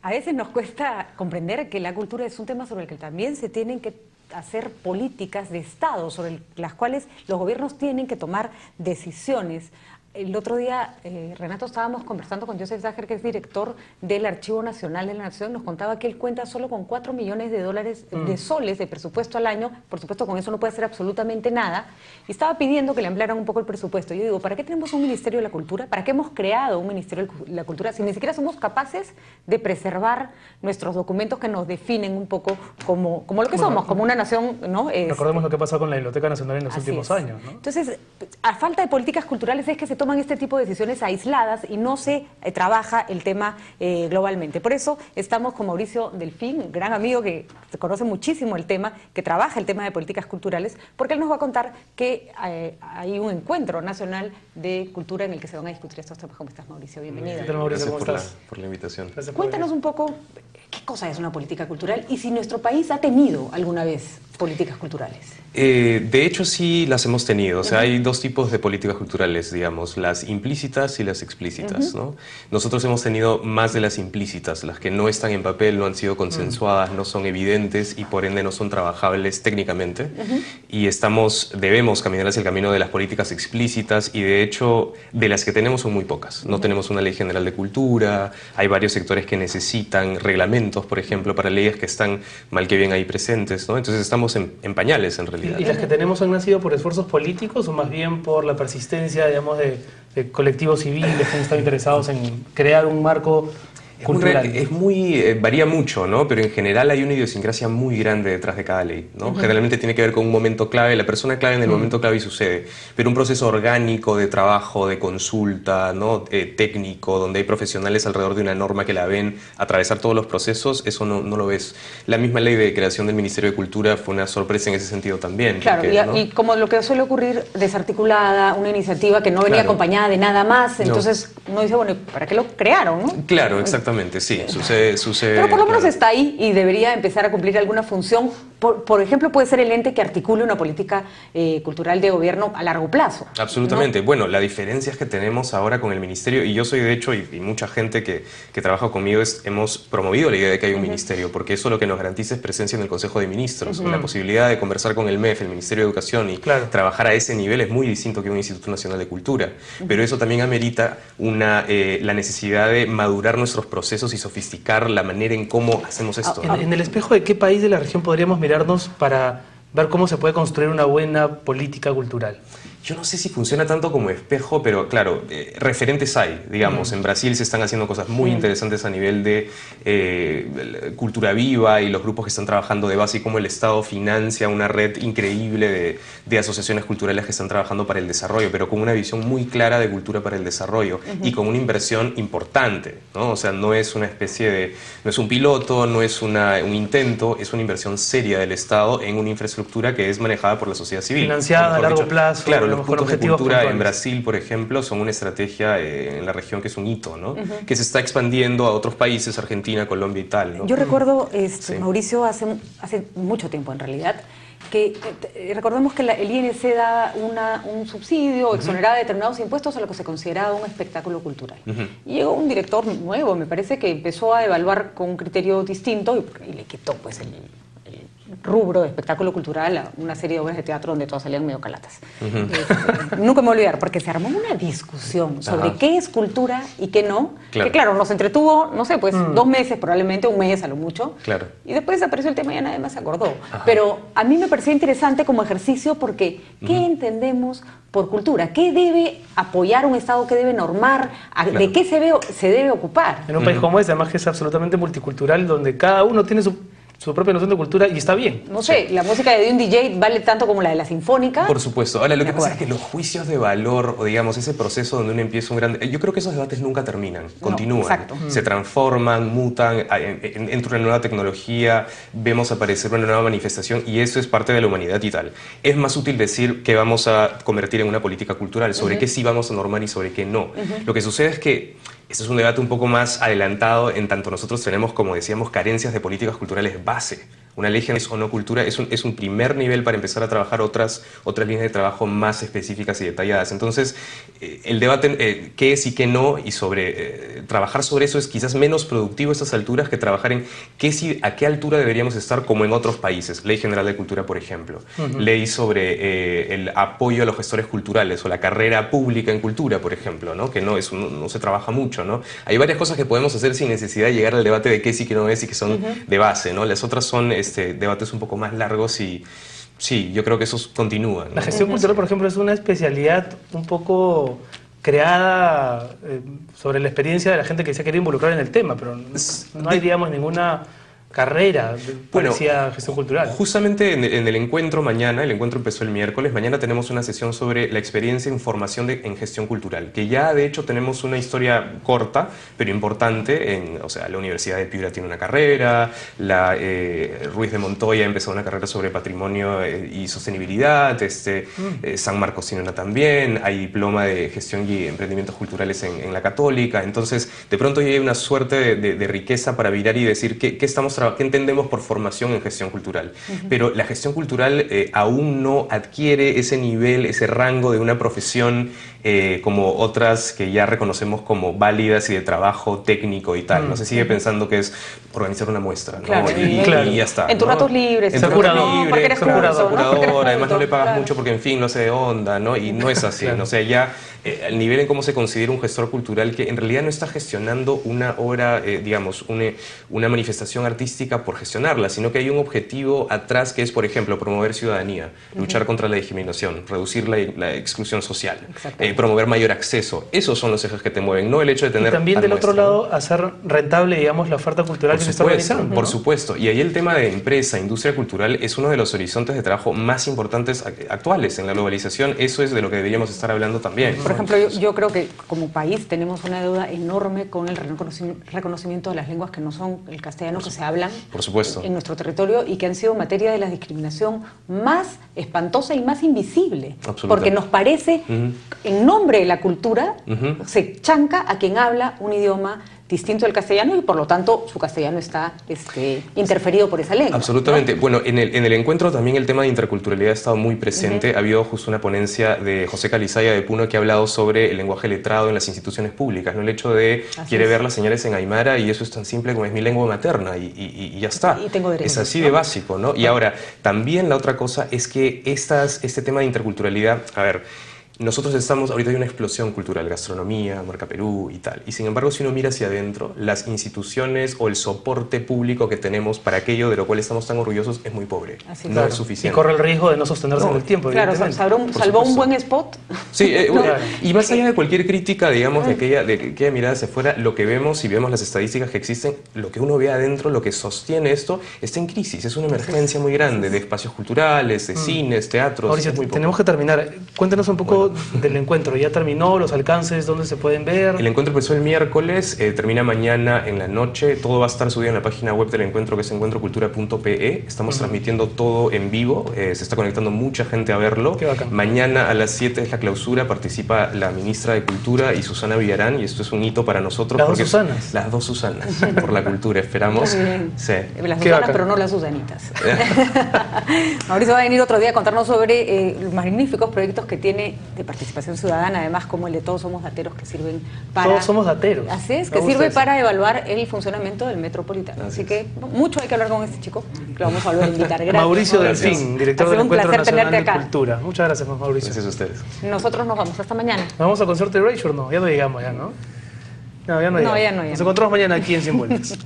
A veces nos cuesta comprender que la cultura es un tema sobre el que también se tienen que hacer políticas de Estado, sobre las cuales los gobiernos tienen que tomar decisiones. El otro día, Renato, estábamos conversando con Joseph Sacher, que es director del Archivo Nacional de la Nación, nos contaba que él cuenta solo con 4 millones de dólares de soles de presupuesto al año. Por supuesto, con eso no puede hacer absolutamente nada. Y estaba pidiendo que le ampliaran un poco el presupuesto. Yo digo, ¿para qué tenemos un Ministerio de la Cultura? ¿Para qué hemos creado un Ministerio de la Cultura si ni siquiera somos capaces de preservar nuestros documentos que nos definen un poco como lo que somos, como una nación, ¿no? Recordemos lo que ha pasado con la Biblioteca Nacional en los últimos años, ¿no? Entonces, a falta de políticas culturales es que se toman este tipo de decisiones aisladas y no se trabaja el tema globalmente. Por eso estamos con Mauricio Delfín, gran amigo que conoce muchísimo el tema, que trabaja el tema de políticas culturales, porque él nos va a contar que hay un encuentro nacional de cultura en el que se van a discutir estos temas. ¿Cómo estás, Mauricio? Bienvenido. ¿Qué tal, Mauricio? Gracias ¿Cómo estás? por la invitación. Cuéntanos un poco qué cosa es una política cultural y si nuestro país ha tenido alguna vez políticas culturales. De hecho, sí las hemos tenido. O sea, hay dos tipos de políticas culturales, digamos, las implícitas y las explícitas, ¿no? Nosotros hemos tenido más de las implícitas, las que no están en papel, no han sido consensuadas, no son evidentes y por ende no son trabajables técnicamente. Y debemos caminar hacia el camino de las políticas explícitas y de hecho de las que tenemos son muy pocas. No tenemos una ley general de cultura, hay varios sectores que necesitan reglamentos, por ejemplo, para leyes que están mal que bien ahí presentes, ¿no? Entonces estamos en pañales en realidad. ¿Y las que tenemos han nacido por esfuerzos políticos o más bien por la persistencia, digamos, de colectivos civiles que han estado interesados en crear un marco cultural? Varía mucho, ¿no? Pero en general hay una idiosincrasia muy grande detrás de cada ley, ¿no? Generalmente tiene que ver con un momento clave, la persona clave en el momento clave y sucede, pero un proceso orgánico de trabajo, de consulta, ¿no? Técnico, donde hay profesionales alrededor de una norma que la ven atravesar todos los procesos, eso no lo ves. La misma ley de creación del Ministerio de Cultura fue una sorpresa en ese sentido también. Claro, porque, ¿no? y como lo que suele ocurrir, desarticulada, una iniciativa que no venía acompañada de nada más, entonces uno dice, bueno, ¿para qué lo crearon, no? Claro, exactamente. Sí, sucede. Pero por lo menos está ahí y debería empezar a cumplir alguna función. Por ejemplo, puede ser el ente que articule una política cultural de gobierno a largo plazo. Absolutamente. ¿No? Bueno, la diferencia es que tenemos ahora con el ministerio, y yo soy de hecho, y mucha gente que trabaja conmigo, hemos promovido la idea de que hay un ministerio, porque eso lo que nos garantiza es presencia en el Consejo de Ministros. La posibilidad de conversar con el MEF, el Ministerio de Educación, y trabajar a ese nivel es muy distinto que un Instituto Nacional de Cultura. Pero eso también amerita la necesidad de madurar nuestros procesos y sofisticar la manera en cómo hacemos esto. ¿En el espejo de qué país de la región podríamos mirarnos para ver cómo se puede construir una buena política cultural? Yo no sé si funciona tanto como espejo, pero claro, referentes hay, digamos. En Brasil se están haciendo cosas muy interesantes a nivel de cultura viva y los grupos que están trabajando de base y cómo el Estado financia una red increíble de asociaciones culturales que están trabajando para el desarrollo, pero con una visión muy clara de cultura para el desarrollo y con una inversión importante, ¿no? O sea, no es una especie de, no es un piloto, no es un intento, es una inversión seria del Estado en una infraestructura que es manejada por la sociedad civil. Financiada a largo plazo. Claro, los puntos de cultura en Brasil, por ejemplo, son una estrategia en la región que es un hito, ¿no? Que se está expandiendo a otros países, Argentina, Colombia y tal, ¿no? Yo recuerdo, Mauricio, hace mucho tiempo en realidad, que recordemos que el INC da un subsidio, exoneraba determinados impuestos a lo que se consideraba un espectáculo cultural. Y llegó un director nuevo, me parece, que empezó a evaluar con un criterio distinto y le quitó pues el rubro de espectáculo cultural a una serie de obras de teatro donde todas salían medio calatas. Nunca me voy a olvidar, porque se armó una discusión sobre qué es cultura y qué no, que claro, nos entretuvo, no sé, pues 2 meses, probablemente 1 mes a lo mucho, y después desapareció el tema y ya nadie más se acordó. Pero a mí me parecía interesante como ejercicio porque ¿qué entendemos por cultura? ¿Qué debe apoyar un Estado? ¿Qué debe normar? ¿De qué se debe ocupar? En un país como este, además que es absolutamente multicultural, donde cada uno tiene su propia noción de cultura y está bien. No sé, la música de un DJ vale tanto como la de la sinfónica. Por supuesto. Ahora, lo que pasa es que los juicios de valor, o digamos, ese proceso donde uno empieza un gran... Yo creo que esos debates nunca terminan, continúan. Se transforman, mutan, entra una nueva tecnología, vemos aparecer una nueva manifestación y eso es parte de la humanidad y tal. Es más útil decir que vamos a convertir en una política cultural, sobre qué sí vamos a normar y sobre qué no. Lo que sucede es que este es un debate un poco más adelantado en tanto nosotros tenemos, como decíamos, carencias de políticas culturales base. Una ley general o no cultura es un primer nivel para empezar a trabajar otras líneas de trabajo más específicas y detalladas. Entonces, el debate qué es y qué no, y trabajar sobre eso es quizás menos productivo a estas alturas que trabajar en a qué altura deberíamos estar como en otros países. Ley General de Cultura, por ejemplo. Ley sobre el apoyo a los gestores culturales o la carrera pública en cultura, por ejemplo, ¿no? Que no se trabaja mucho, ¿no? Hay varias cosas que podemos hacer sin necesidad de llegar al debate de qué sí, qué no es y que son de base, ¿no? Las otras son debates un poco más largos y sí, yo creo que esos continúan, ¿no? La gestión cultural, por ejemplo, es una especialidad un poco creada sobre la experiencia de la gente que se ha querido involucrar en el tema, pero no hay, digamos, ninguna carrera parecida a gestión cultural. Justamente en el encuentro mañana, el encuentro empezó el miércoles, mañana tenemos una sesión sobre la experiencia en formación en gestión cultural, que ya de hecho tenemos una historia corta, pero importante. O sea, la Universidad de Piura tiene una carrera, la Ruiz de Montoya empezó una carrera sobre patrimonio y sostenibilidad, San Marcos tiene una también, hay diploma de gestión y emprendimientos culturales en la Católica. Entonces, de pronto ya hay una suerte de riqueza para virar y decir qué entendemos por formación en gestión cultural. Pero la gestión cultural aún no adquiere ese nivel, ese rango de una profesión como otras que ya reconocemos como válidas y de trabajo técnico y tal. No se sigue pensando que es organizar una muestra, ¿no? Claro, y ya está. En tus ratos libres. En tus ratos libres, porque eres curador, además no le pagas mucho porque, en fin, no sé de onda, ¿no? Y no es así. O sea, ya el nivel en cómo se considera un gestor cultural que en realidad no está gestionando una obra, digamos, una manifestación artística por gestionarla, sino que hay un objetivo atrás que es, por ejemplo, promover ciudadanía, luchar contra la discriminación, reducir la exclusión social, promover mayor acceso. Esos son los ejes que te mueven, no el hecho de tener... Y también del otro lado, hacer rentable, digamos, la oferta cultural que se está organizando, ¿no? Por supuesto. Y ahí el tema de empresa, industria cultural, es uno de los horizontes de trabajo más importantes actuales en la globalización. Eso es de lo que deberíamos estar hablando también. Por ejemplo, yo creo que como país tenemos una deuda enorme con el reconocimiento de las lenguas que no son el castellano que se hablan en nuestro territorio y que han sido materia de la discriminación más espantosa y más invisible. Porque nos parece, en nombre de la cultura, se chanca a quien habla un idioma distinto del castellano y por lo tanto su castellano está interferido por esa lengua. Absolutamente. ¿No? Bueno, en el encuentro también el tema de interculturalidad ha estado muy presente. Ha habido justo una ponencia de José Calizaya de Puno que ha hablado sobre el lenguaje letrado en las instituciones públicas, ¿no? El hecho de quiere ver las señales en aymara y eso es tan simple como es mi lengua materna y ya está. Y tengo derechos, es así de básico, ¿no? Y ahora, también la otra cosa es que este tema de interculturalidad, a ver, nosotros ahorita hay una explosión cultural, gastronomía, marca Perú y tal. Y sin embargo, si uno mira hacia adentro, las instituciones o el soporte público que tenemos para aquello de lo cual estamos tan orgullosos es muy pobre. No es suficiente. Y corre el riesgo de no sostenerse en el tiempo. Claro, salvó un buen spot. Sí, y más allá de cualquier crítica, digamos, de aquella mirada hacia afuera, lo que vemos, si vemos las estadísticas que existen, lo que uno ve adentro, lo que sostiene esto, está en crisis. Es una emergencia muy grande de espacios culturales, de cines, teatros. Mauricio, tenemos que terminar. Cuéntanos un poco del encuentro. ¿Ya terminó? ¿Los alcances? ¿Dónde se pueden ver? El encuentro empezó el miércoles, termina mañana en la noche. Todo va a estar subido en la página web del encuentro, que es encuentrocultura.pe. Estamos transmitiendo todo en vivo. Se está conectando mucha gente a verlo. Qué bacán. Mañana a las 7 es la clausura. Participa la ministra de Cultura y Susana Villarán. Y esto es un hito para nosotros. ¿Las dos Susanas? Las dos Susanas. Por la cultura, esperamos. Sí. Las Susanas, pero no las Susanitas. Mauricio va a venir otro día a contarnos sobre los magníficos proyectos que tiene de participación ciudadana, además como el de Todos Somos Dateros, que sirven para... Todos somos dateros. Así es, que sirve para evaluar el funcionamiento del metropolitano. Así que mucho hay que hablar con este chico, que lo vamos a volver a invitar. Gracias. Mauricio Delfín, director del Encuentro Nacional de Cultura. Muchas gracias, Mauricio. Gracias a ustedes. Nosotros nos vamos, hasta mañana. ¿Nos vamos al concierto de Erasure? No, ya no llegamos ya, ¿no? No, ya no llegamos. Ya no. Nos encontramos mañana aquí en 100 Vueltas.